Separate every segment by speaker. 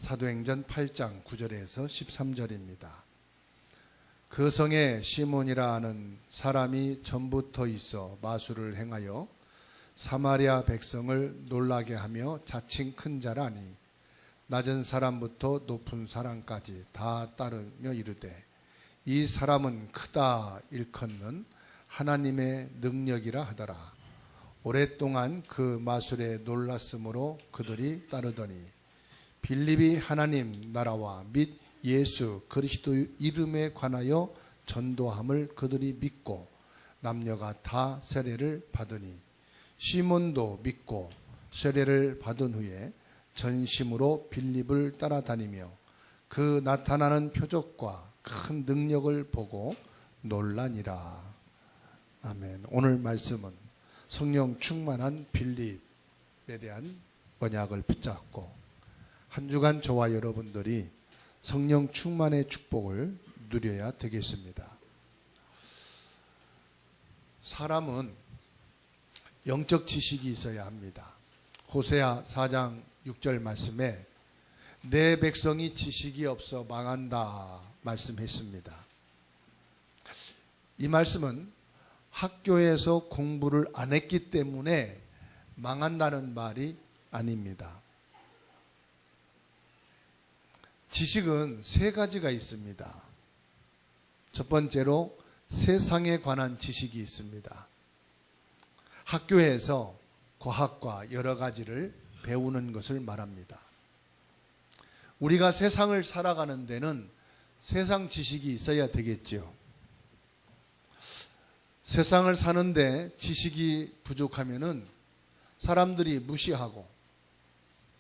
Speaker 1: 사도행전 8장 9절에서 13절입니다. 그 성에 시몬이라 하는 사람이 전부터 있어 마술을 행하여 사마리아 백성을 놀라게 하며 자칭 큰 자라니 낮은 사람부터 높은 사람까지 다 따르며 이르되 이 사람은 크다 일컫는 하나님의 능력이라 하더라. 오랫동안 그 마술에 놀랐으므로 그들이 따르더니 빌립이 하나님 나라와 및 예수 그리스도 이름에 관하여 전도함을 그들이 믿고 남녀가 다 세례를 받으니 시몬도 믿고 세례를 받은 후에 전심으로 빌립을 따라다니며 그 나타나는 표적과 큰 능력을 보고 놀라니라. 아멘. 오늘 말씀은 성령 충만한 빌립에 대한 언약을 붙잡고 한 주간 저와 여러분들이 성령 충만의 축복을 누려야 되겠습니다. 사람은 영적 지식이 있어야 합니다. 호세아 4장 6절 말씀에 내 백성이 지식이 없어 망한다 말씀했습니다. 이 말씀은 학교에서 공부를 안 했기 때문에 망한다는 말이 아닙니다. 지식은 세 가지가 있습니다. 첫 번째로 세상에 관한 지식이 있습니다. 학교에서 과학과 여러 가지를 배우는 것을 말합니다. 우리가 세상을 살아가는 데는 세상 지식이 있어야 되겠죠. 세상을 사는데 지식이 부족하면은 사람들이 무시하고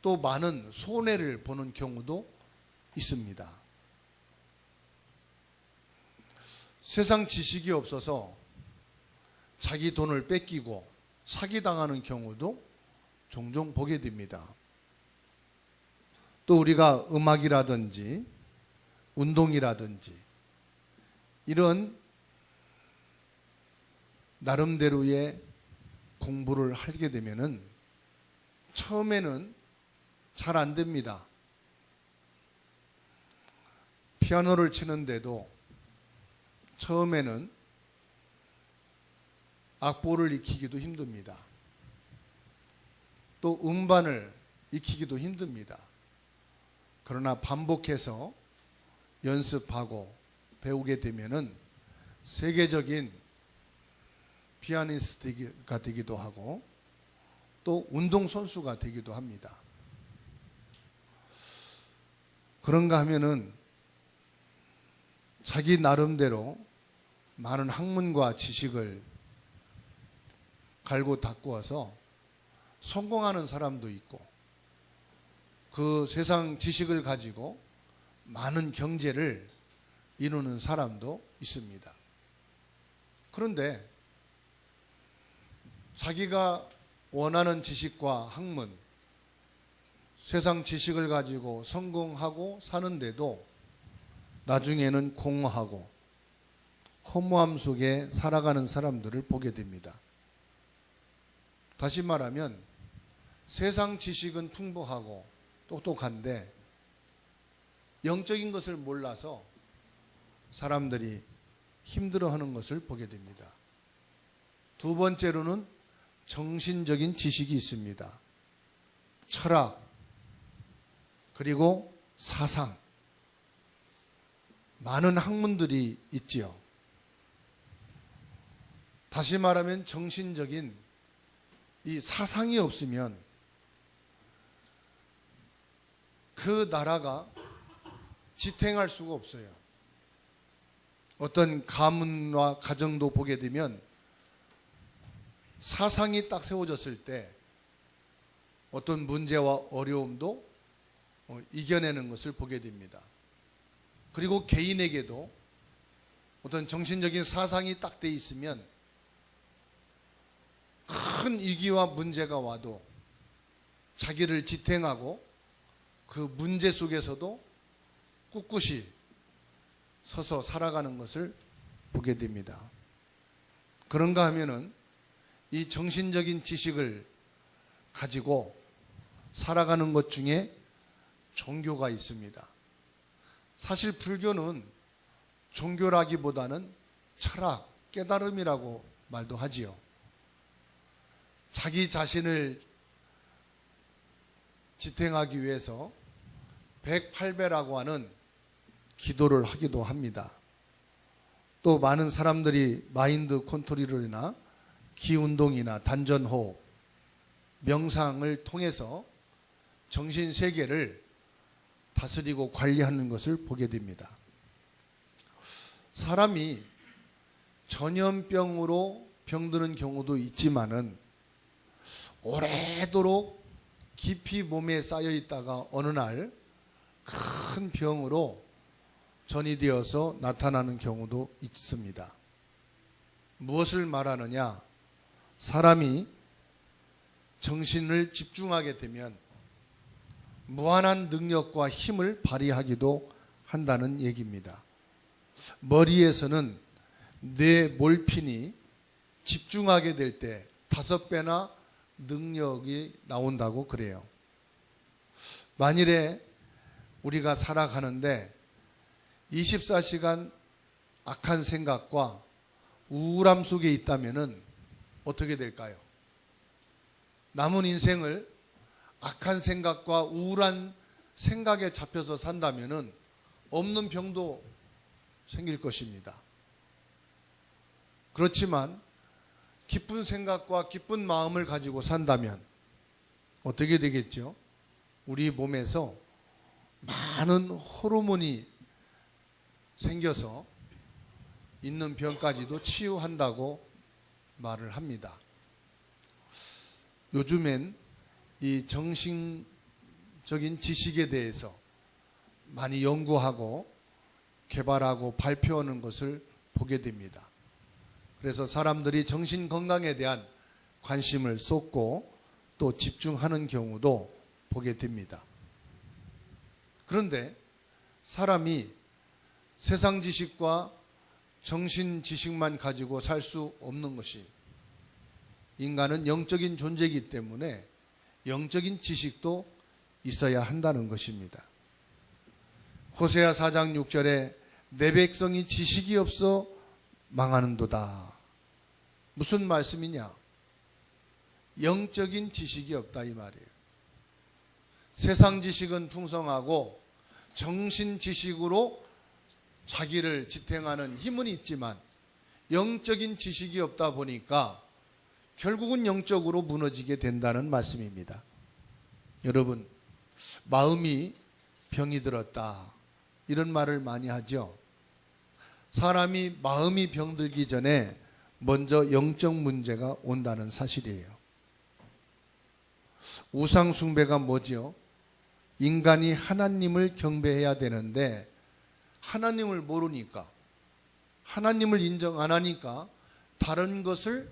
Speaker 1: 또 많은 손해를 보는 경우도 있습니다. 세상 지식이 없어서 자기 돈을 뺏기고 사기당하는 경우도 종종 보게 됩니다. 또 우리가 음악이라든지 운동이라든지 이런 나름대로의 공부를 하게 되면은 처음에는 잘 안 됩니다. 피아노를 치는데도 처음에는 악보를 익히기도 힘듭니다. 또 음반을 익히기도 힘듭니다. 그러나 반복해서 연습하고 배우게 되면은 세계적인 피아니스트가 되기도 하고 또 운동선수가 되기도 합니다. 그런가 하면은 자기 나름대로 많은 학문과 지식을 갈고 닦고와서 성공하는 사람도 있고 그 세상 지식을 가지고 많은 경제를 이루는 사람도 있습니다. 그런데 자기가 원하는 지식과 학문, 세상 지식을 가지고 성공하고 사는데도 나중에는 공허하고 허무함 속에 살아가는 사람들을 보게 됩니다. 다시 말하면 세상 지식은 풍부하고 똑똑한데 영적인 것을 몰라서 사람들이 힘들어하는 것을 보게 됩니다. 두 번째로는 정신적인 지식이 있습니다. 철학, 그리고 사상, 많은 학문들이 있지요. 다시 말하면 정신적인 이 사상이 없으면 그 나라가 지탱할 수가 없어요. 어떤 가문과 가정도 보게 되면 사상이 딱 세워졌을 때 어떤 문제와 어려움도 이겨내는 것을 보게 됩니다. 그리고 개인에게도 어떤 정신적인 사상이 딱 돼 있으면 큰 위기와 문제가 와도 자기를 지탱하고 그 문제 속에서도 꿋꿋이 서서 살아가는 것을 보게 됩니다. 그런가 하면은 이 정신적인 지식을 가지고 살아가는 것 중에 종교가 있습니다. 사실 불교는 종교라기보다는 철학, 깨달음이라고 말도 하지요. 자기 자신을 지탱하기 위해서 108배라고 하는 기도를 하기도 합니다. 또 많은 사람들이 마인드 컨트롤이나 기운동이나 단전호흡, 명상을 통해서 정신세계를 다스리고 관리하는 것을 보게 됩니다. 사람이 전염병으로 병드는 경우도 있지만은 오래도록 깊이 몸에 쌓여 있다가 어느 날 큰 병으로 전이되어서 나타나는 경우도 있습니다. 무엇을 말하느냐? 사람이 정신을 집중하게 되면 무한한 능력과 힘을 발휘하기도 한다는 얘기입니다. 머리에서는 뇌 몰핀이 집중하게 될 때 5배나 능력이 나온다고 그래요. 만일에 우리가 살아가는데 24시간 악한 생각과 우울함 속에 있다면 어떻게 될까요? 남은 인생을 악한 생각과 우울한 생각에 잡혀서 산다면 없는 병도 생길 것입니다. 그렇지만 기쁜 생각과 기쁜 마음을 가지고 산다면 어떻게 되겠죠? 우리 몸에서 많은 호르몬이 생겨서 있는 병까지도 치유한다고 말을 합니다. 요즘엔 이 정신적인 지식에 대해서 많이 연구하고 개발하고 발표하는 것을 보게 됩니다. 그래서 사람들이 정신 건강에 대한 관심을 쏟고 또 집중하는 경우도 보게 됩니다. 그런데 사람이 세상 지식과 정신 지식만 가지고 살 수 없는 것이, 인간은 영적인 존재이기 때문에 영적인 지식도 있어야 한다는 것입니다. 호세아 4장 6절에 내 백성이 지식이 없어 망하는도다. 무슨 말씀이냐? 영적인 지식이 없다 이 말이에요. 세상 지식은 풍성하고 정신 지식으로 자기를 지탱하는 힘은 있지만 영적인 지식이 없다 보니까 결국은 영적으로 무너지게 된다는 말씀입니다. 여러분, 마음이 병이 들었다 이런 말을 많이 하죠. 사람이 마음이 병들기 전에 먼저 영적 문제가 온다는 사실이에요. 우상 숭배가 뭐죠? 인간이 하나님을 경배해야 되는데 하나님을 모르니까, 하나님을 인정 안 하니까 다른 것을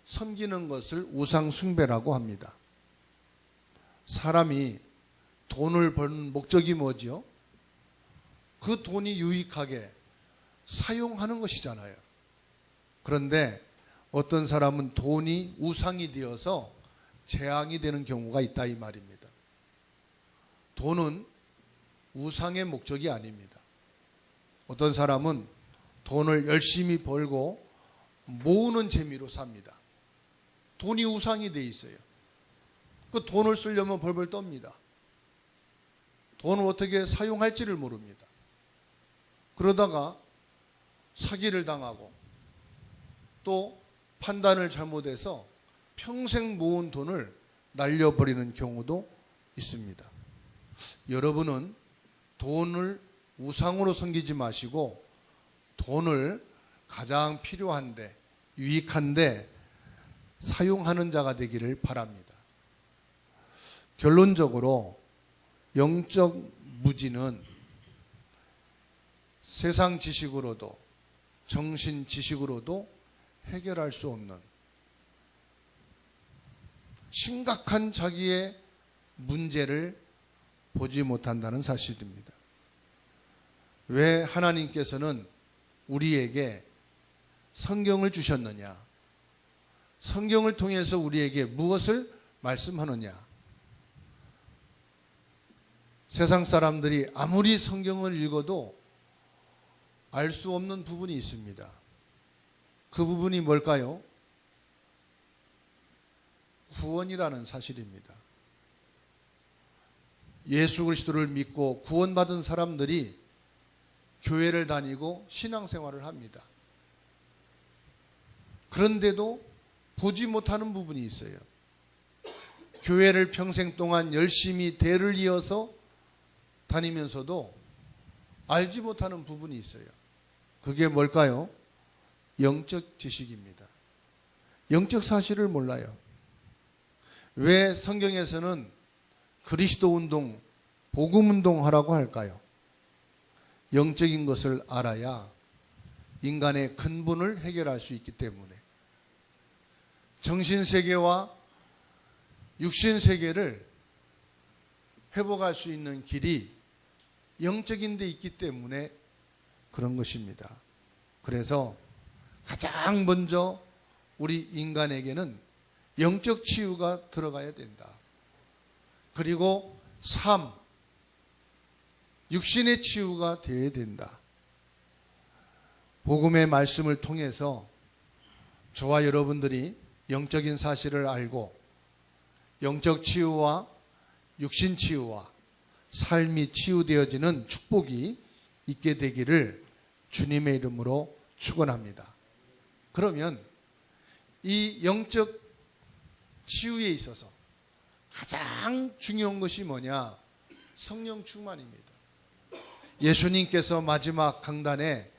Speaker 1: 섬기는 것을 우상 숭배라고 합니다. 사람이 돈을 버는 목적이 뭐죠? 그 돈이 유익하게 사용하는 것이잖아요. 그런데 어떤 사람은 돈이 우상이 되어서 재앙이 되는 경우가 있다 이 말입니다. 돈은 우상의 목적이 아닙니다. 어떤 사람은 돈을 열심히 벌고 모으는 재미로 삽니다. 돈이 우상이 돼 있어요. 그 돈을 쓰려면 벌벌 떱니다. 돈을 어떻게 사용할지를 모릅니다. 그러다가 사기를 당하고 또 판단을 잘못해서 평생 모은 돈을 날려버리는 경우도 있습니다. 여러분은 돈을 우상으로 섬기지 마시고 돈을 가장 필요한데 유익한데 사용하는 자가 되기를 바랍니다. 결론적으로 영적 무지는 세상 지식으로도 정신 지식으로도 해결할 수 없는 심각한 자기의 문제를 보지 못한다는 사실입니다. 왜 하나님께서는 우리에게 성경을 주셨느냐? 성경을 통해서 우리에게 무엇을 말씀하느냐? 세상 사람들이 아무리 성경을 읽어도 알 수 없는 부분이 있습니다. 그 부분이 뭘까요? 구원이라는 사실입니다. 예수 그리스도를 믿고 구원받은 사람들이 교회를 다니고 신앙생활을 합니다. 그런데도 보지 못하는 부분이 있어요. 교회를 평생 동안 열심히 대를 이어서 다니면서도 알지 못하는 부분이 있어요. 그게 뭘까요? 영적 지식입니다. 영적 사실을 몰라요. 왜 성경에서는 그리스도 운동, 복음 운동 하라고 할까요? 영적인 것을 알아야 인간의 근본을 해결할 수 있기 때문에 정신세계와 육신세계를 회복할 수 있는 길이 영적인 데 있기 때문에 그런 것입니다. 그래서 가장 먼저 우리 인간에게는 영적 치유가 들어가야 된다. 그리고 삶, 육신의 치유가 되어야 된다. 복음의 말씀을 통해서 저와 여러분들이 영적인 사실을 알고 영적 치유와 육신 치유와 삶이 치유되어지는 축복이 있게 되기를 주님의 이름으로 축원합니다. 그러면 이 영적 치유에 있어서 가장 중요한 것이 뭐냐? 성령 충만입니다. 예수님께서 마지막 강단에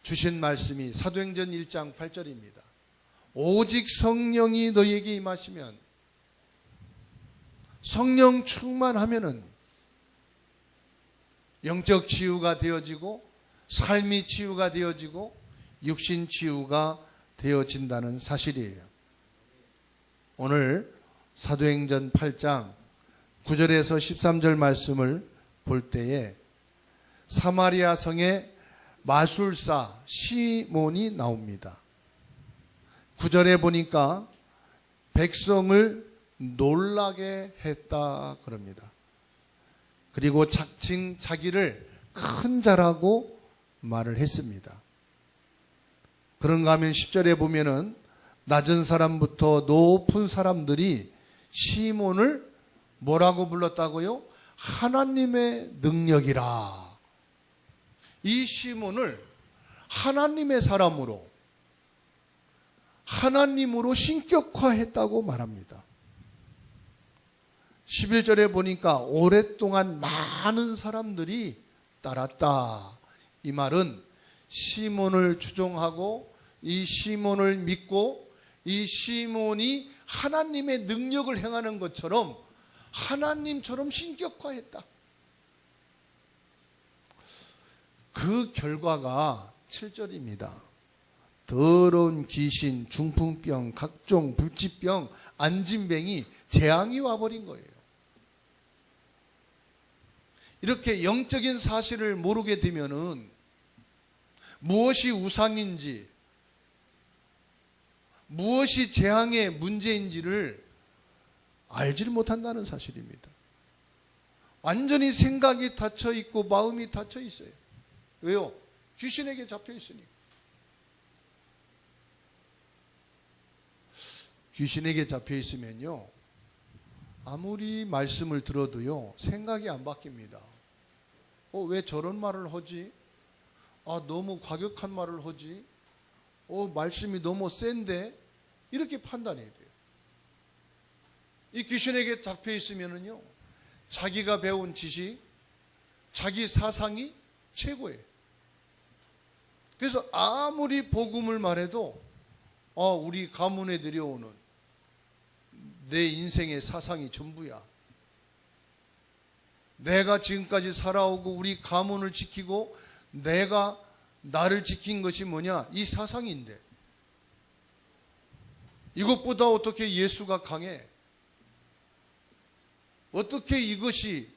Speaker 1: 주신 말씀이 사도행전 1장 8절입니다. 오직 성령이 너희에게 임하시면, 성령 충만하면은 영적 치유가 되어지고 삶이 치유가 되어지고 육신 치유가 되어진다는 사실이에요. 오늘 사도행전 8장 9절에서 13절 말씀을 볼 때에 사마리아 성에 마술사 시몬이 나옵니다. 9절에 보니까 백성을 놀라게 했다 그럽니다. 그리고 자칭 자기를 큰 자라고 말을 했습니다. 그런가 하면 10절에 보면은 낮은 사람부터 높은 사람들이 시몬을 뭐라고 불렀다고요? 하나님의 능력이라. 이 시몬을 하나님의 사람으로, 하나님으로 신격화했다고 말합니다. 11절에 보니까 오랫동안 많은 사람들이 따랐다. 이 말은 시몬을 추종하고 이 시몬을 믿고 이 시몬이 하나님의 능력을 행하는 것처럼 하나님처럼 신격화했다. 그 결과가 7절입니다. 더러운 귀신, 중풍병, 각종 불치병, 안진뱅이, 재앙이 와버린 거예요. 이렇게 영적인 사실을 모르게 되면은 무엇이 우상인지, 무엇이 재앙의 문제인지를 알지를 못한다는 사실입니다. 완전히 생각이 닫혀 있고 마음이 닫혀 있어요. 왜요? 귀신에게 잡혀 있으니. 귀신에게 잡혀 있으면요, 아무리 말씀을 들어도요 생각이 안 바뀝니다. 왜 저런 말을 하지? 너무 과격한 말을 하지? 말씀이 너무 센데? 이렇게 판단해야 돼요. 이 귀신에게 잡혀 있으면은요, 자기가 배운 지식, 자기 사상이 최고예요. 그래서 아무리 복음을 말해도 우리 가문에 들여오는 내 인생의 사상이 전부야. 내가 지금까지 살아오고 우리 가문을 지키고 내가 나를 지킨 것이 뭐냐? 이 사상인데 이것보다 어떻게 예수가 강해? 어떻게 이것이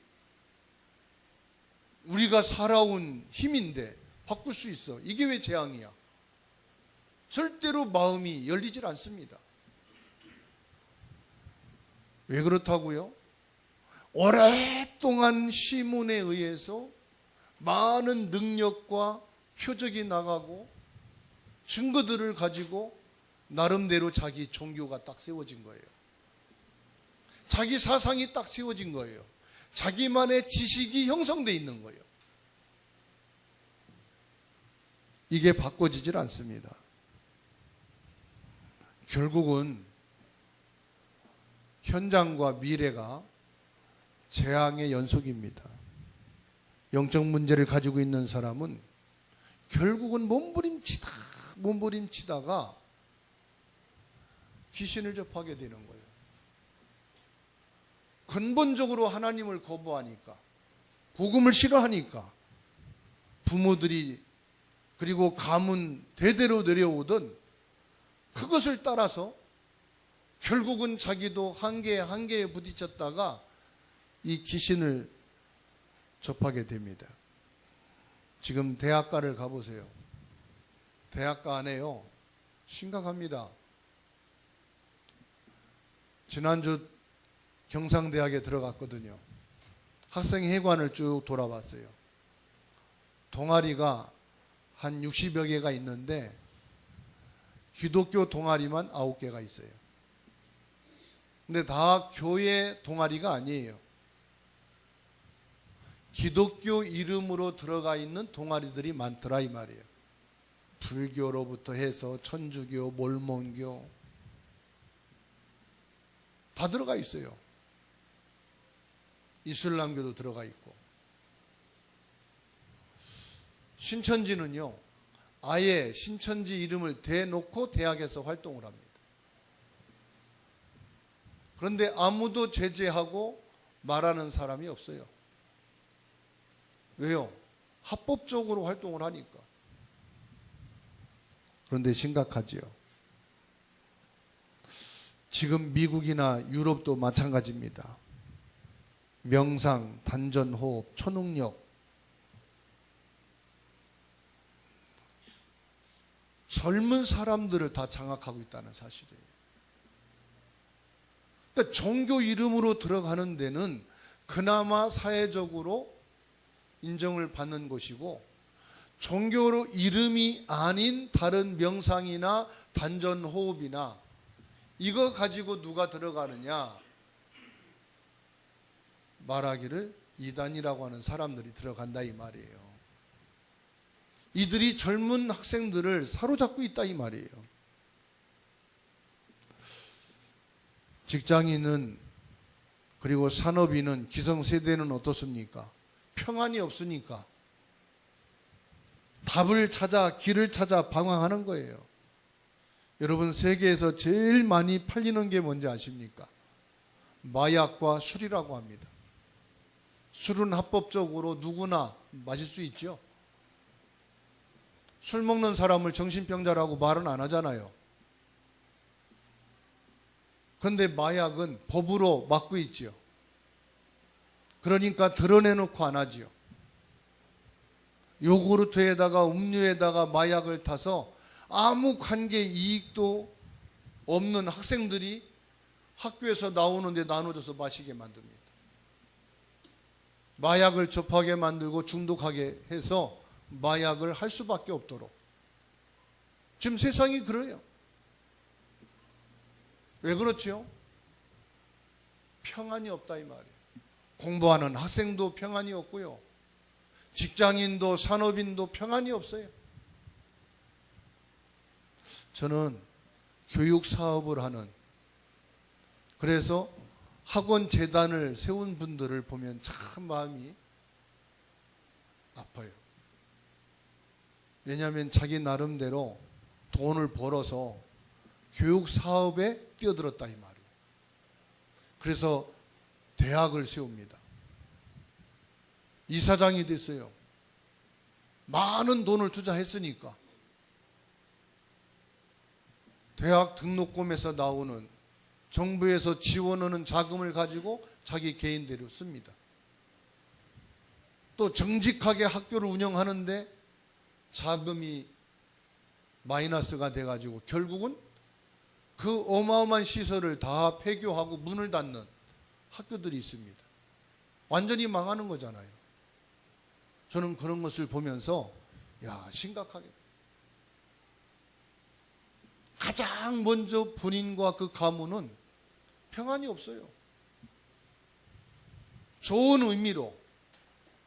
Speaker 1: 우리가 살아온 힘인데 바꿀 수 있어? 이게 왜 재앙이야? 절대로 마음이 열리질 않습니다. 왜 그렇다고요? 오랫동안 시문에 의해서 많은 능력과 표적이 나가고 증거들을 가지고 나름대로 자기 종교가 딱 세워진 거예요. 자기 사상이 딱 세워진 거예요. 자기만의 지식이 형성되어 있는 거예요. 이게 바꿔지질 않습니다. 결국은 현장과 미래가 재앙의 연속입니다. 영적 문제를 가지고 있는 사람은 결국은 몸부림치다가 귀신을 접하게 되는 거예요. 근본적으로 하나님을 거부하니까, 복음을 싫어하니까, 부모들이 그리고 가문 대대로 내려오던 그것을 따라서 결국은 자기도 한계에 부딪혔다가 이 귀신을 접하게 됩니다. 지금 대학가를 가보세요. 대학가 안에요, 심각합니다. 지난주 경상대학에 들어갔거든요. 학생회관을 쭉 돌아봤어요. 동아리가 한 60여 개가 있는데 기독교 동아리만 9개가 있어요. 근데 다 교회 동아리가 아니에요. 기독교 이름으로 들어가 있는 동아리들이 많더라 이 말이에요. 불교로부터 해서 천주교, 몰몬교 다 들어가 있어요. 이슬람교도 들어가 있고. 신천지는요, 아예 신천지 이름을 대놓고 대학에서 활동을 합니다. 그런데 아무도 제재하고 말하는 사람이 없어요. 왜요? 합법적으로 활동을 하니까. 그런데 심각하지요. 지금 미국이나 유럽도 마찬가지입니다. 명상, 단전호흡, 초능력, 젊은 사람들을 다 장악하고 있다는 사실이에요. 그러니까 종교 이름으로 들어가는 데는 그나마 사회적으로 인정을 받는 것이고, 종교로 이름이 아닌 다른 명상이나 단전호흡이나 이거 가지고 누가 들어가느냐, 말하기를 이단이라고 하는 사람들이 들어간다 이 말이에요. 이들이 젊은 학생들을 사로잡고 있다 이 말이에요. 직장인은 그리고 산업인은, 기성세대는 어떻습니까? 평안이 없으니까 답을 찾아, 길을 찾아 방황하는 거예요. 여러분, 세계에서 제일 많이 팔리는 게 뭔지 아십니까? 마약과 술이라고 합니다. 술은 합법적으로 누구나 마실 수 있죠. 술 먹는 사람을 정신병자라고 말은 안 하잖아요. 그런데 마약은 법으로 막고 있죠. 그러니까 드러내놓고 안 하지요. 요구르트에다가 음료에다가 마약을 타서 아무 관계 이익도 없는 학생들이 학교에서 나오는데 나눠줘서 마시게 만듭니다. 마약을 접하게 만들고 중독하게 해서 마약을 할 수밖에 없도록. 지금 세상이 그래요. 왜 그렇죠? 평안이 없다 이 말이에요. 공부하는 학생도 평안이 없고요, 직장인도 산업인도 평안이 없어요. 저는 교육 사업을 하는, 그래서 학원 재단을 세운 분들을 보면 참 마음이 아파요. 왜냐하면 자기 나름대로 돈을 벌어서 교육 사업에 뛰어들었다 이 말이에요. 그래서 대학을 세웁니다. 이사장이 됐어요. 많은 돈을 투자했으니까. 대학 등록금에서 나오는, 정부에서 지원하는 자금을 가지고 자기 개인대로 씁니다. 또 정직하게 학교를 운영하는데 자금이 마이너스가 돼가지고 결국은 그 어마어마한 시설을 다 폐교하고 문을 닫는 학교들이 있습니다. 완전히 망하는 거잖아요. 저는 그런 것을 보면서 심각하게 가장 먼저 본인과 그 가문은 평안이 없어요. 좋은 의미로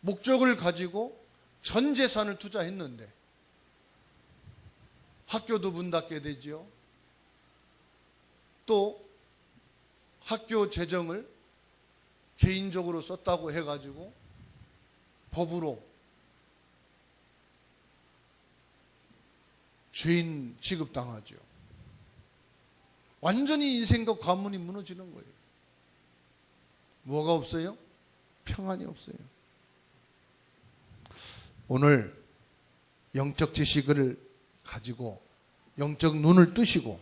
Speaker 1: 목적을 가지고 전 재산을 투자했는데 학교도 문 닫게 되죠. 또 학교 재정을 개인적으로 썼다고 해가지고 법으로 죄인 취급당하죠. 완전히 인생과 가문이 무너지는 거예요. 뭐가 없어요? 평안이 없어요. 오늘 영적 지식을 가지고 영적 눈을 뜨시고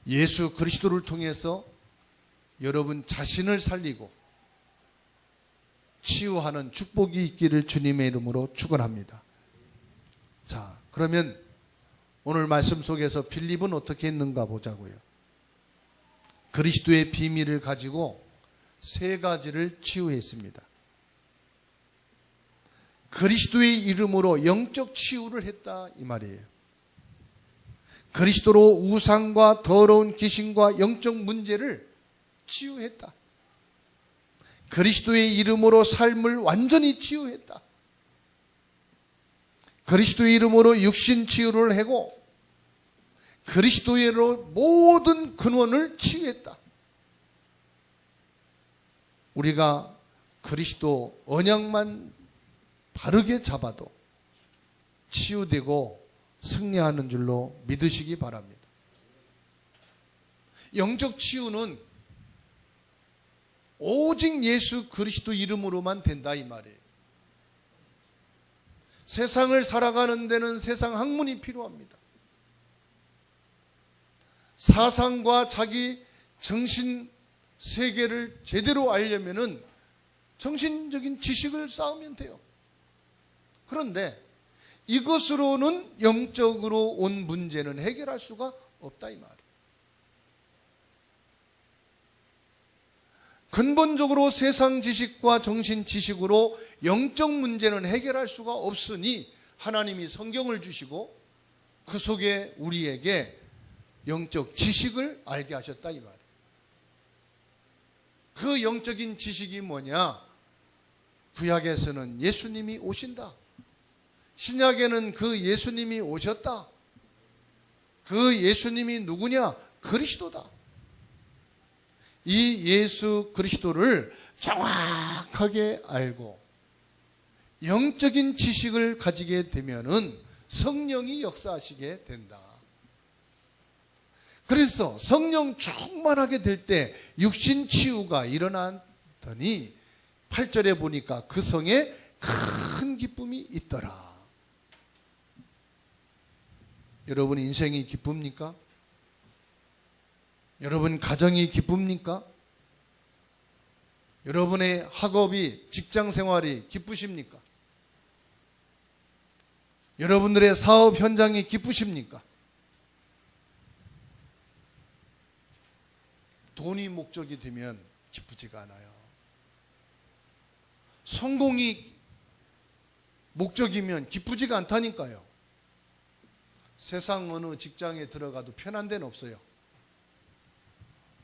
Speaker 1: 예수 그리스도를 통해서 여러분 자신을 살리고 치유하는 축복이 있기를 주님의 이름으로 축원합니다. 자, 그러면 오늘 말씀 속에서 빌립은 어떻게 했는가 보자고요. 그리스도의 비밀을 가지고 3가지를 치유했습니다. 그리스도의 이름으로 영적 치유를 했다 이 말이에요. 그리스도로 우상과 더러운 귀신과 영적 문제를 치유했다. 그리스도의 이름으로 삶을 완전히 치유했다. 그리스도의 이름으로 육신 치유를 하고 그리스도로 모든 근원을 치유했다. 우리가 그리스도 언약만 바르게 잡아도 치유되고 승리하는 줄로 믿으시기 바랍니다. 영적 치유는 오직 예수 그리스도 이름으로만 된다 이 말이에요. 세상을 살아가는 데는 세상 학문이 필요합니다. 사상과 자기 정신 세계를 제대로 알려면은 정신적인 지식을 쌓으면 돼요. 그런데 이것으로는 영적으로 온 문제는 해결할 수가 없다 이 말이에요. 근본적으로 세상 지식과 정신 지식으로 영적 문제는 해결할 수가 없으니 하나님이 성경을 주시고 그 속에 우리에게 영적 지식을 알게 하셨다 이 말이에요. 그 영적인 지식이 뭐냐? 구약에서는 예수님이 오신다. 신약에는 그 예수님이 오셨다. 그 예수님이 누구냐? 그리스도다. 이 예수 그리스도를 정확하게 알고 영적인 지식을 가지게 되면은 성령이 역사하시게 된다. 그래서 성령 충만하게 될 때 육신 치유가 일어나더니 8절에 보니까 그 성에 큰 기쁨이 있더라. 여러분 인생이 기쁩니까? 여러분 가정이 기쁩니까? 여러분의 학업이 직장 생활이 기쁘십니까? 여러분들의 사업 현장이 기쁘십니까? 돈이 목적이 되면 기쁘지가 않아요. 성공이 목적이면 기쁘지가 않다니까요. 세상 어느 직장에 들어가도 편한 데는 없어요.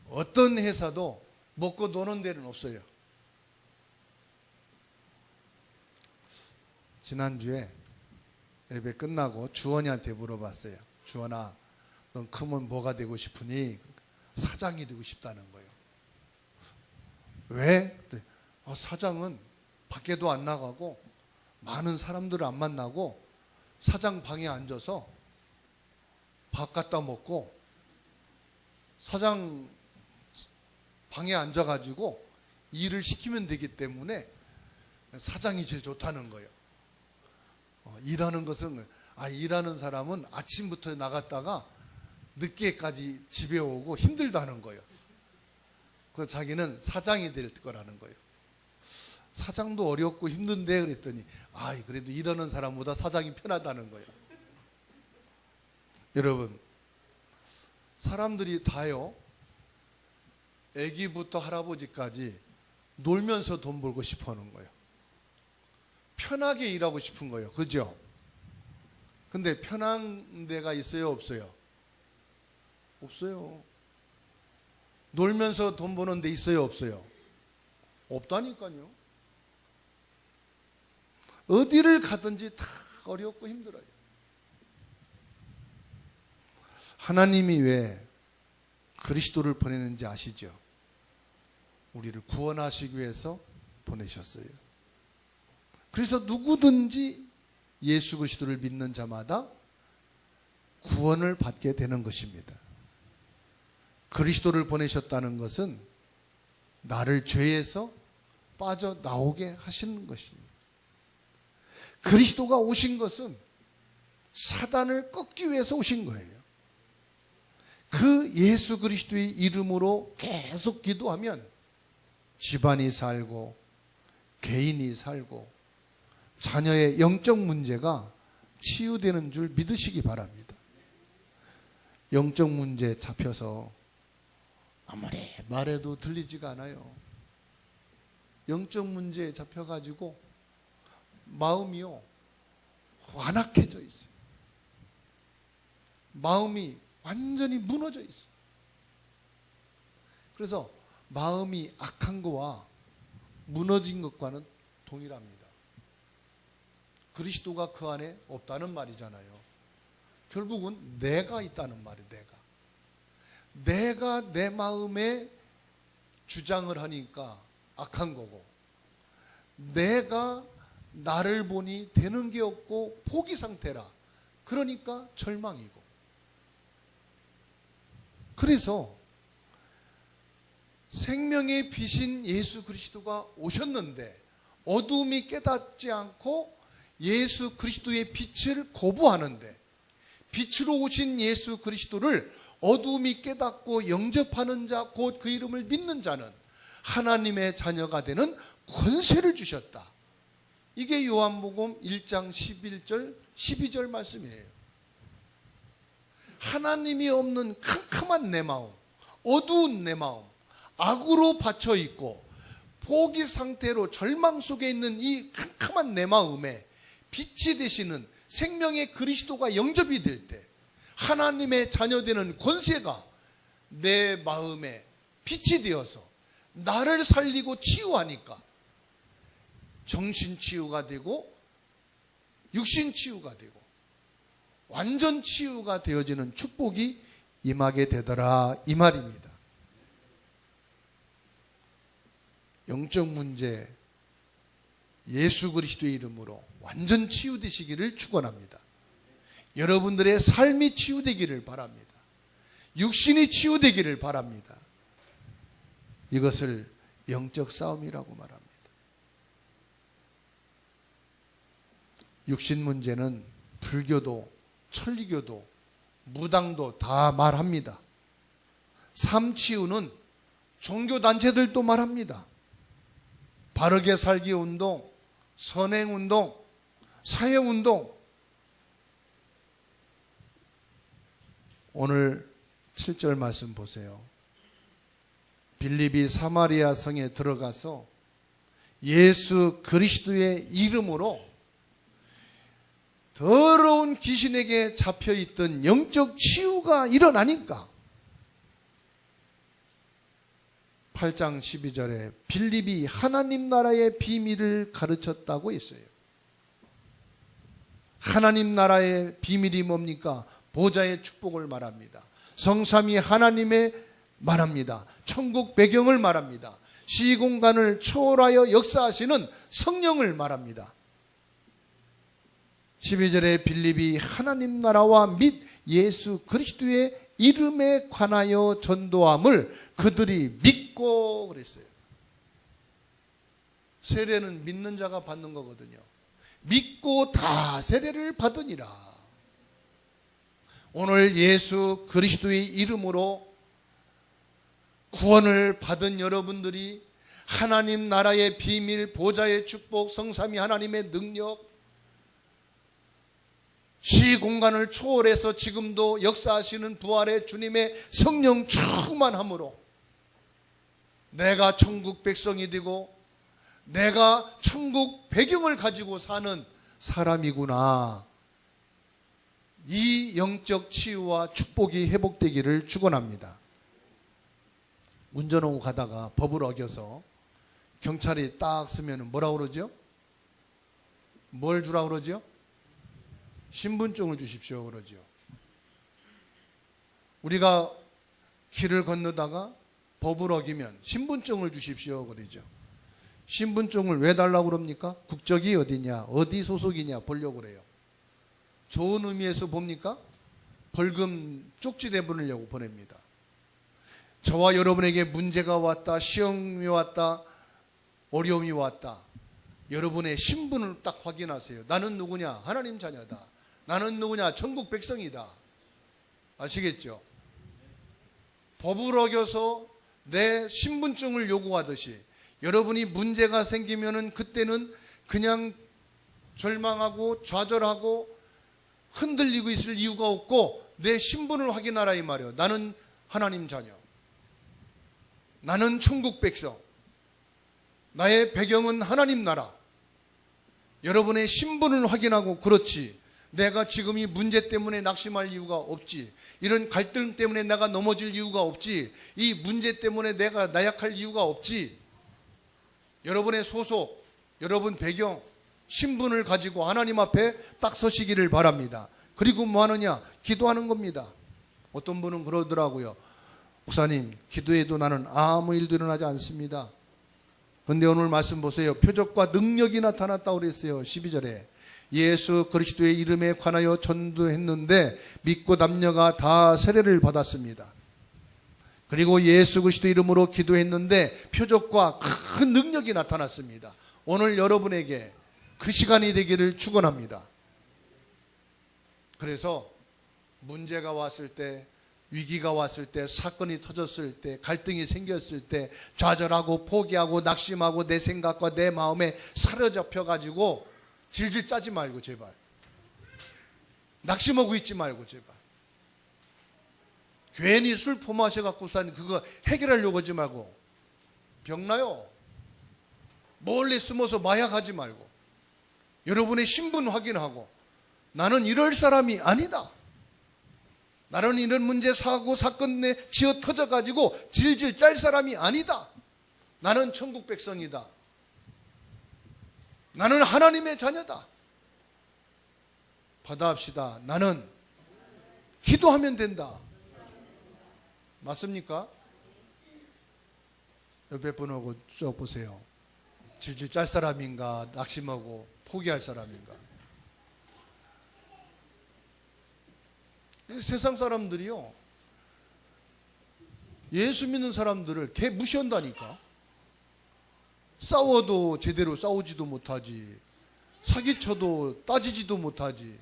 Speaker 1: 어떤 회사도 먹고 노는 데는 없어요. 지난주에 예배 끝나고 주원이한테 물어봤어요. 주원아, 넌 크면 뭐가 되고 싶으니? 사장이 되고 싶다는 거예요. 왜? 사장은 밖에도 안 나가고 많은 사람들을 안 만나고 사장 방에 앉아서 밥 갖다 먹고 사장 방에 앉아가지고 일을 시키면 되기 때문에 사장이 제일 좋다는 거예요. 일하는 것은 일하는 사람은 아침부터 나갔다가 늦게까지 집에 오고 힘들다는 거예요. 그래서 자기는 사장이 될 거라는 거예요. 사장도 어렵고 힘든데 그랬더니 그래도 일하는 사람보다 사장이 편하다는 거예요. 여러분, 사람들이 다요, 아기부터 할아버지까지 놀면서 돈 벌고 싶어 하는 거예요. 편하게 일하고 싶은 거예요. 그죠? 근데 편한 데가 있어요? 없어요? 없어요. 놀면서 돈 버는 데 있어요? 없어요? 없다니까요. 어디를 가든지 다 어렵고 힘들어요. 하나님이 왜 그리스도를 보내는지 아시죠? 우리를 구원하시기 위해서 보내셨어요. 그래서 누구든지 예수 그리스도를 믿는 자마다 구원을 받게 되는 것입니다. 그리스도를 보내셨다는 것은 나를 죄에서 빠져나오게 하시는 것입니다. 그리스도가 오신 것은 사단을 꺾기 위해서 오신 거예요. 그 예수 그리스도의 이름으로 계속 기도하면 집안이 살고 개인이 살고 자녀의 영적 문제가 치유되는 줄 믿으시기 바랍니다. 영적 문제 잡혀서 아무리 말해도 들리지가 않아요. 영적 문제에 잡혀가지고 마음이요 완악해져 있어요. 마음이 완전히 무너져 있어요. 그래서 마음이 악한 거와 무너진 것과는 동일합니다. 그리스도가 그 안에 없다는 말이잖아요. 결국은 내가 있다는 말이에요. 내가 내 마음에 주장을 하니까 악한 거고, 내가 나를 보니 되는 게 없고 포기 상태라 그러니까 절망이고. 그래서 생명의 빛인 예수 그리스도가 오셨는데 어두움이 깨닫지 않고 예수 그리스도의 빛을 거부하는데, 빛으로 오신 예수 그리스도를 어두움이 깨닫고 영접하는 자, 곧 그 이름을 믿는 자는 하나님의 자녀가 되는 권세를 주셨다. 이게 요한복음 1장 11절 12절 말씀이에요. 하나님이 없는 캄캄한 내 마음, 어두운 내 마음, 악으로 받쳐 있고 포기 상태로 절망 속에 있는 이 캄캄한 내 마음에 빛이 되시는 생명의 그리스도가 영접이 될 때 하나님의 자녀되는 권세가 내 마음에 빛이 되어서 나를 살리고 치유하니까 정신 치유가 되고 육신 치유가 되고 완전 치유가 되어지는 축복이 임하게 되더라, 이 말입니다. 영적 문제 예수 그리스도의 이름으로 완전 치유되시기를 축원합니다. 여러분들의 삶이 치유되기를 바랍니다. 육신이 치유되기를 바랍니다. 이것을 영적 싸움이라고 말합니다. 육신 문제는 불교도 천리교도 무당도 다 말합니다. 삶 치유는 종교단체들도 말합니다. 바르게 살기 운동, 선행 운동, 사회 운동. 오늘 7절 말씀 보세요. 빌립이 사마리아 성에 들어가서 예수 그리스도의 이름으로 더러운 귀신에게 잡혀있던 영적 치유가 일어나니까 8장 12절에 빌립이 하나님 나라의 비밀을 가르쳤다고 했어요. 하나님 나라의 비밀이 뭡니까? 보좌의 축복을 말합니다. 성삼위 하나님의 말합니다. 천국 배경을 말합니다. 시공간을 초월하여 역사하시는 성령을 말합니다. 12절에 빌립이 하나님 나라와 및 예수 그리스도의 이름에 관하여 전도함을 그들이 믿고 그랬어요. 세례는 믿는 자가 받는 거거든요. 믿고 다 세례를 받으니라. 오늘 예수 그리스도의 이름으로 구원을 받은 여러분들이 하나님 나라의 비밀, 보좌의 축복, 성삼위 하나님의 능력, 시공간을 초월해서 지금도 역사하시는 부활의 주님의 성령 충만함으로 내가 천국 백성이 되고 내가 천국 배경을 가지고 사는 사람이구나. 이 영적 치유와 축복이 회복되기를 축원합니다. 운전하고 가다가 법을 어겨서 경찰이 딱 쓰면 뭐라고 그러죠? 뭘 주라고 그러죠? 신분증을 주십시오 그러죠. 우리가 길을 건너다가 법을 어기면 신분증을 주십시오 그러죠. 신분증을 왜 달라고 그럽니까? 국적이 어디냐, 어디 소속이냐 보려고 그래요. 좋은 의미에서 봅니까? 벌금 쪽지 내보내려고 보냅니다. 저와 여러분에게 문제가 왔다, 시험이 왔다, 어려움이 왔다. 여러분의 신분을 딱 확인하세요. 나는 누구냐? 하나님 자녀다. 나는 누구냐? 천국 백성이다. 아시겠죠? 법을 어겨서 내 신분증을 요구하듯이 여러분이 문제가 생기면은 그때는 그냥 절망하고 좌절하고 흔들리고 있을 이유가 없고 내 신분을 확인하라 이 말이에요. 나는 하나님 자녀. 나는 천국 백성. 나의 배경은 하나님 나라. 여러분의 신분을 확인하고 그렇지. 내가 지금 이 문제 때문에 낙심할 이유가 없지. 이런 갈등 때문에 내가 넘어질 이유가 없지. 이 문제 때문에 내가 나약할 이유가 없지. 여러분의 소속, 여러분 배경, 신분을 가지고 하나님 앞에 딱 서시기를 바랍니다. 그리고 뭐 하느냐? 기도하는 겁니다. 어떤 분은 그러더라고요. 목사님, 기도해도 나는 아무 일도 일어나지 않습니다. 그런데 오늘 말씀 보세요. 표적과 능력이 나타났다고 그랬어요. 12절에. 예수 그리스도의 이름에 관하여 전도했는데 믿고 남녀가 다 세례를 받았습니다. 그리고 예수 그리스도 이름으로 기도했는데 표적과 큰 능력이 나타났습니다. 오늘 여러분에게 그 시간이 되기를 축원합니다. 그래서 문제가 왔을 때, 위기가 왔을 때, 사건이 터졌을 때, 갈등이 생겼을 때 좌절하고 포기하고 낙심하고 내 생각과 내 마음에 사로잡혀 가지고 질질 짜지 말고 제발. 낙심하고 있지 말고 제발. 괜히 술 포마셔갖고선 그거 해결하려고 하지 말고. 병나요. 몰래 숨어서 마약하지 말고. 여러분의 신분 확인하고 나는 이럴 사람이 아니다. 나는 이런 문제 사고 사건에 치어 터져가지고 질질 짤 사람이 아니다. 나는 천국 백성이다. 나는 하나님의 자녀다. 받아합시다. 나는 기도하면 된다. 맞습니까? 옆에 분하고 쭉 보세요. 질질 짤 사람인가, 낙심하고 포기할 사람인가. 세상 사람들이요, 예수 믿는 사람들을 개 무시한다니까. 싸워도 제대로 싸우지도 못하지, 사기쳐도 따지지도 못하지,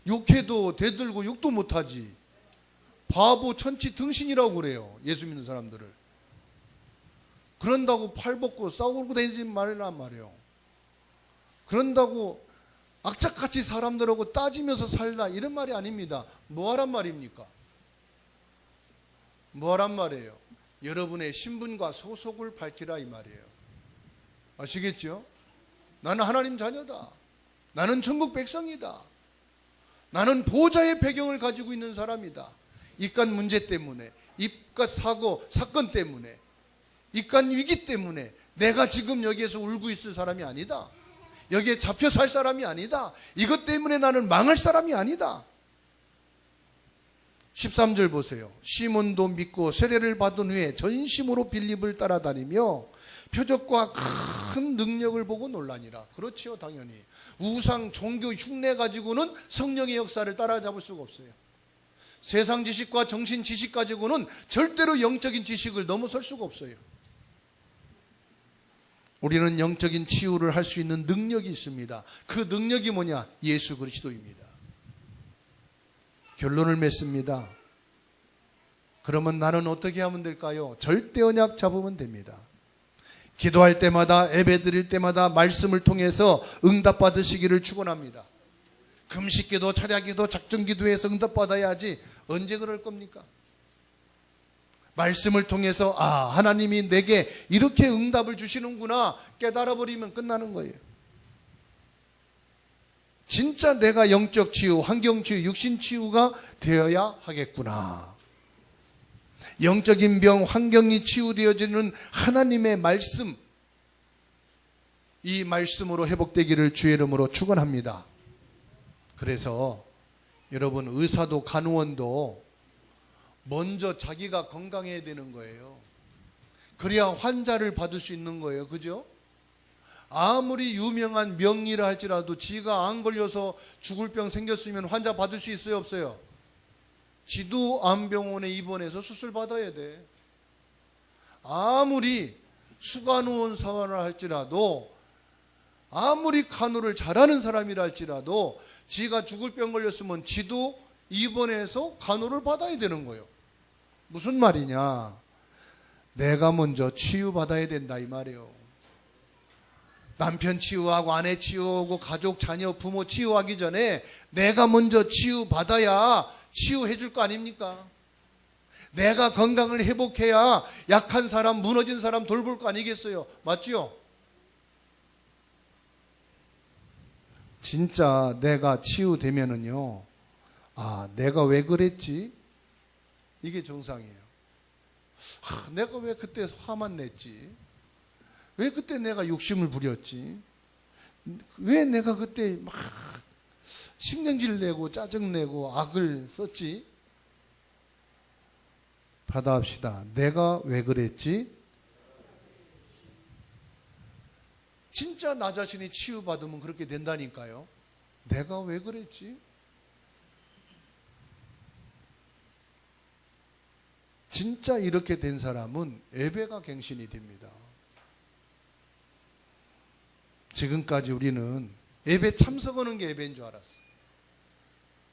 Speaker 1: 욕해도 대들고 욕도 못하지. 바보 천치 등신이라고 그래요, 예수 믿는 사람들을. 그런다고 팔 벗고 싸우고 다니지 말란 말이에요. 그런다고 악착같이 사람들하고 따지면서 살라 이런 말이 아닙니다. 뭐하란 말입니까? 뭐하란 말이에요? 여러분의 신분과 소속을 밝히라 이 말이에요. 아시겠죠? 나는 하나님 자녀다. 나는 천국 백성이다. 나는 보호자의 배경을 가지고 있는 사람이다. 이깟 문제 때문에, 이깟 사고, 사건 때문에, 이깟 위기 때문에 내가 지금 여기에서 울고 있을 사람이 아니다. 여기에 잡혀 살 사람이 아니다. 이것 때문에 나는 망할 사람이 아니다. 13절 보세요. 시몬도 믿고 세례를 받은 후에 전심으로 빌립을 따라다니며 표적과 큰 능력을 보고 놀라니라. 그렇지요, 당연히. 우상, 종교, 흉내 가지고는 성령의 역사를 따라잡을 수가 없어요. 세상 지식과 정신 지식 가지고는 절대로 영적인 지식을 넘어설 수가 없어요. 우리는 영적인 치유를 할 수 있는 능력이 있습니다. 그 능력이 뭐냐? 예수 그리스도입니다. 결론을 맺습니다. 그러면 나는 어떻게 하면 될까요? 절대 언약 잡으면 됩니다. 기도할 때마다, 예배 드릴 때마다 말씀을 통해서 응답받으시기를 축원합니다. 금식기도, 차량기도, 작정기도에서 응답받아야지 언제 그럴 겁니까? 말씀을 통해서 하나님이 내게 이렇게 응답을 주시는구나 깨달아 버리면 끝나는 거예요. 진짜 내가 영적 치유, 환경 치유, 육신 치유가 되어야 하겠구나. 영적인 병, 환경이 치유되어지는 하나님의 말씀, 이 말씀으로 회복되기를 주의 이름으로 축원합니다. 그래서 여러분, 의사도 간호원도 먼저 자기가 건강해야 되는 거예요. 그래야 환자를 받을 수 있는 거예요. 그죠? 아무리 유명한 명의라 할지라도 지가 안 걸려서 죽을 병 생겼으면 환자 받을 수 있어요, 없어요? 지도 암병원에 입원해서 수술 받아야 돼. 아무리 수간호사라 할지라도, 아무리 간호를 잘하는 사람이라 할지라도 지가 죽을 병 걸렸으면 지도 입원해서 간호를 받아야 되는 거예요. 무슨 말이냐? 내가 먼저 치유받아야 된다 이 말이에요. 남편 치유하고 아내 치유하고 가족, 자녀, 부모 치유하기 전에 내가 먼저 치유받아야 치유해 줄 거 아닙니까? 내가 건강을 회복해야 약한 사람, 무너진 사람 돌볼 거 아니겠어요? 맞죠? 진짜 내가 치유되면은요, 내가 왜 그랬지? 이게 정상이에요. 내가 왜 그때 화만 냈지? 왜 그때 내가 욕심을 부렸지? 왜 내가 그때 막 신경질 내고 짜증 내고 악을 썼지? 받아합시다. 내가 왜 그랬지? 진짜 나 자신이 치유받으면 그렇게 된다니까요. 내가 왜 그랬지? 진짜 이렇게 된 사람은 예배가 갱신이 됩니다. 지금까지 우리는 예배 참석하는 게 예배인 줄 알았어.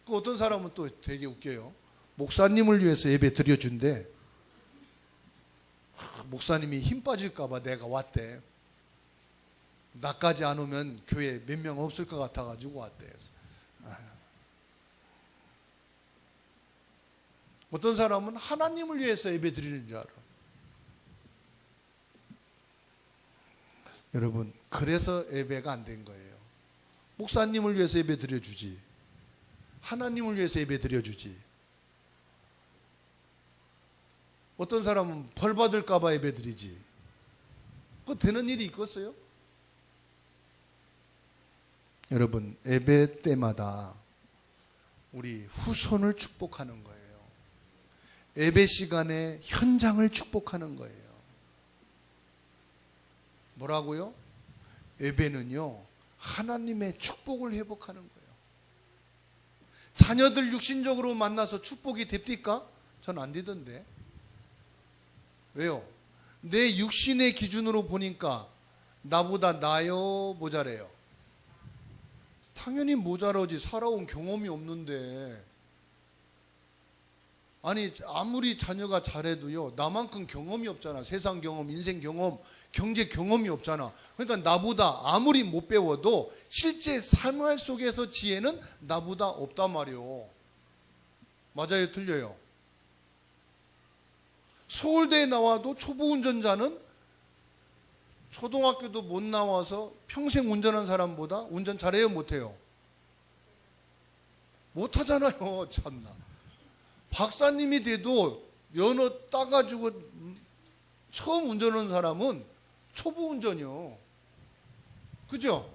Speaker 1: 그 어떤 사람은 또 되게 웃겨요. 목사님을 위해서 예배 드려준대. 목사님이 힘 빠질까 봐 내가 왔대. 나까지 안 오면 교회 몇 명 없을 것 같아가지고 왔대. 어떤 사람은 하나님을 위해서 예배 드리는 줄 알아. 여러분, 그래서 예배가 안 된 거예요. 목사님을 위해서 예배 드려주지, 하나님을 위해서 예배 드려주지. 어떤 사람은 벌 받을까 봐 예배 드리지. 그거 되는 일이 있겠어요? 여러분, 예배 때마다 우리 후손을 축복하는 거예요. 예배 시간에 현장을 축복하는 거예요. 뭐라고요? 예배는요, 하나님의 축복을 회복하는 거예요. 자녀들 육신적으로 만나서 축복이 됩니까? 전 안 되던데. 왜요? 내 육신의 기준으로 보니까 나보다 나요, 모자래요? 당연히 모자라지. 살아온 경험이 없는데. 아니, 아무리 자녀가 잘해도요, 나만큼 경험이 없잖아. 세상 경험, 인생 경험, 경제 경험이 없잖아. 그러니까 나보다 아무리 못 배워도 실제 생활 속에서 지혜는 나보다 없단 말이요. 맞아요, 틀려요? 서울대에 나와도 초보 운전자는 초등학교도 못 나와서 평생 운전한 사람보다 운전 잘해요, 못해요? 못하잖아요, 참나. 박사님이 돼도 면허 따가지고 처음 운전하는 사람은 초보 운전이요. 그죠?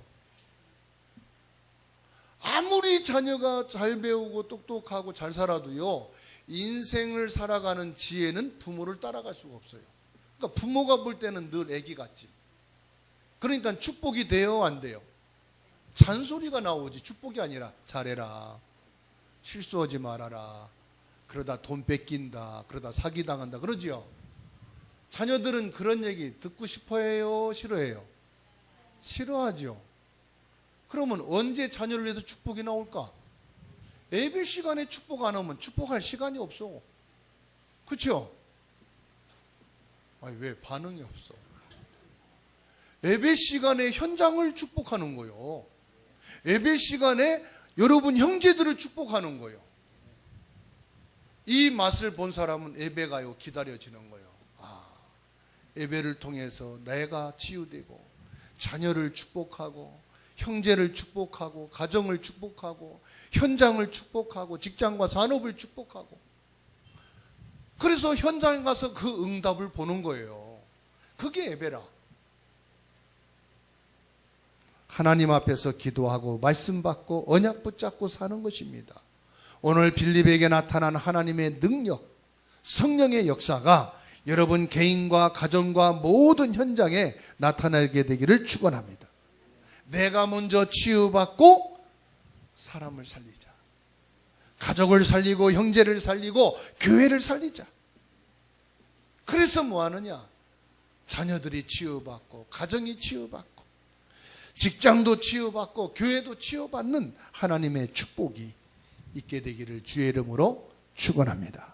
Speaker 1: 아무리 자녀가 잘 배우고 똑똑하고 잘 살아도요, 인생을 살아가는 지혜는 부모를 따라갈 수가 없어요. 그러니까 부모가 볼 때는 늘 애기 같지. 그러니까 축복이 돼요, 안 돼요? 잔소리가 나오지. 축복이 아니라 잘해라, 실수하지 말아라, 그러다 돈 뺏긴다, 그러다 사기당한다, 그러지요? 자녀들은 그런 얘기 듣고 싶어해요, 싫어해요? 싫어하죠. 그러면 언제 자녀를 위해서 축복이 나올까? 예배 시간에 축복 안 하면 축복할 시간이 없어. 그렇죠? 아니, 왜 반응이 없어? 예배 시간에 현장을 축복하는 거예요. 예배 시간에 여러분 형제들을 축복하는 거예요. 이 맛을 본 사람은 예배가요 기다려지는 거예요. 예배를 통해서 내가 치유되고 자녀를 축복하고 형제를 축복하고 가정을 축복하고 현장을 축복하고 직장과 산업을 축복하고, 그래서 현장에 가서 그 응답을 보는 거예요. 그게 예배라. 하나님 앞에서 기도하고 말씀 받고 언약 붙잡고 사는 것입니다. 오늘 빌립에게 나타난 하나님의 능력, 성령의 역사가 여러분 개인과 가정과 모든 현장에 나타나게 되기를 축원합니다. 내가 먼저 치유받고 사람을 살리자. 가족을 살리고 형제를 살리고 교회를 살리자. 그래서 뭐 하느냐? 자녀들이 치유받고 가정이 치유받고 직장도 치유받고 교회도 치유받는 하나님의 축복이 있게 되기를 주의 이름으로 축원합니다.